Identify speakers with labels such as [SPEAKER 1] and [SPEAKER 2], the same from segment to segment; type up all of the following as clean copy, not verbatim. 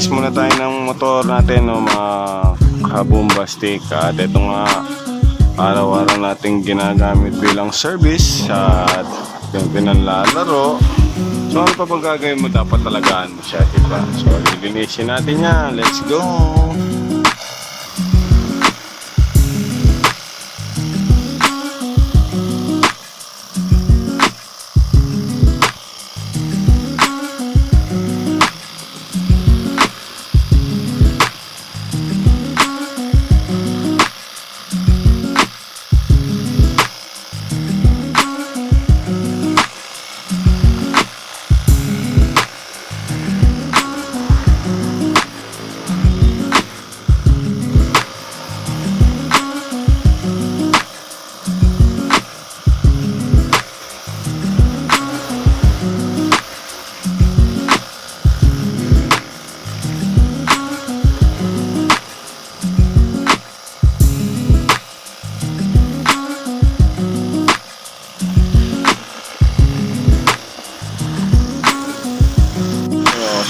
[SPEAKER 1] Service muna tayo ng motor natin, no, mga kabumbastik. At ito nga, araw-araw natin ginagamit bilang service at yung pinanlalaro. So ano pa bang gagawin mo? Dapat talagaan mo siya, diba? So lilinisin natin yan. Let's go!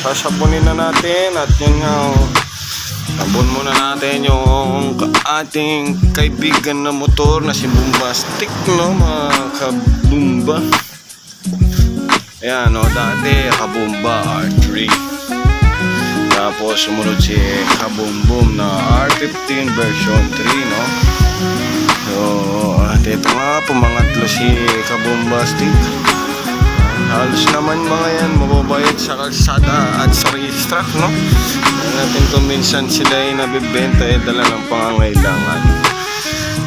[SPEAKER 1] Sasabunin na natin at yun nga, sabon muna natin yung ating kaibigan na motor na si Bombastic, no, mga kabumba. Ayan, no, dati kabumba R3, tapos sumunod si kabumbum na R15 version 3, no. So at ito nga, pumangatlo si kabumbastic. Halos naman mga yan mababayad sa kalsada at sa racetrack, no? Natin kung minsan sila ay nabibenta ay dala ng pangangailangan.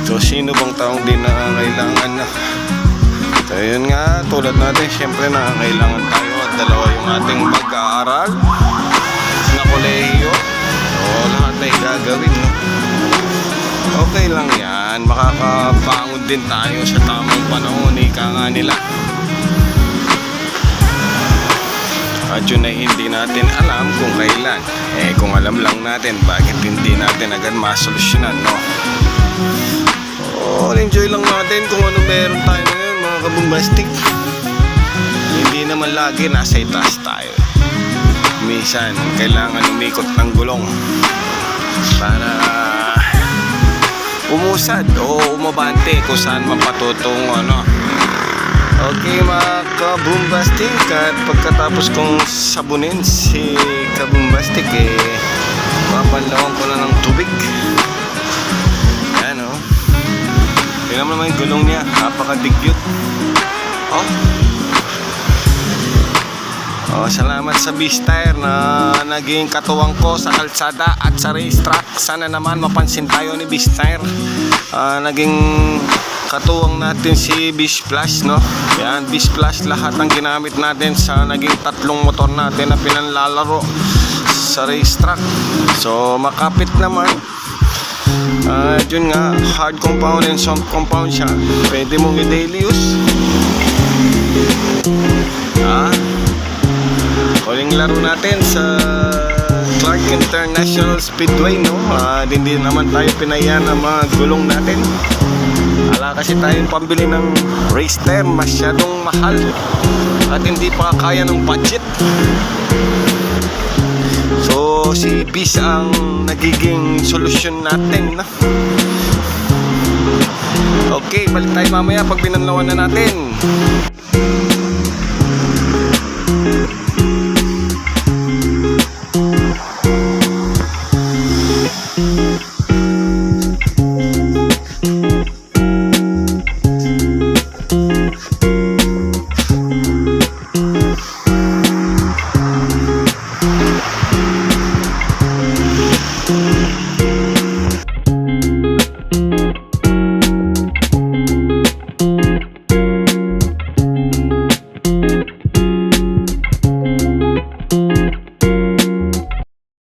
[SPEAKER 1] So sino bang taong di nangangailangan na? So yun nga, tulad natin, syempre nangangailangan tayo at dalawa yung ating pag-aaral na kolehiyo. So lahat ay gagawin, no? Okay lang yan, makakabangon din tayo sa tamang panahon, ika nga nila. At yun ay hindi natin alam kung kailan. Kung alam lang natin, bakit hindi natin agad masolusyonan, no? Enjoy lang natin kung ano meron tayo ngayon, mga kabumbastik. Hindi naman lagi nasa itaas tayo. Minsan, kailangan umikot ng gulong para umusad o umabante kung saan mapatutungo, no? Okay mga kabumbastik, at pagkatapos kong sabunin si kabumbastik, papanlawan ko na ng tubig. Yan, o. Tingnan mo naman yung gulong niya, napakadigyot. Salamat sa Beastire na naging katuwang ko sa kalsada at sa racetrack. Sana naman mapansin tayo ni Beastire. Naging katuwang natin si Beast Plus, no? Yan, Beast Plus, lahat ang ginamit natin sa naging tatlong motor natin na pinanlalaro sa racetrack. So makapit naman. Yun nga, hard compound and soft compound siya. Pwede mong i-daily use. Huling laro natin sa Clark International Speedway, no? Hindi naman tayo pinaya ng mga gulong natin. Wala kasi tayong pambili ng race tire, masyadong mahal at hindi pa kaya ng budget. So si Bis ang nagiging solusyon natin, no? Okay, balik tayo mamaya pag binanlawan na natin.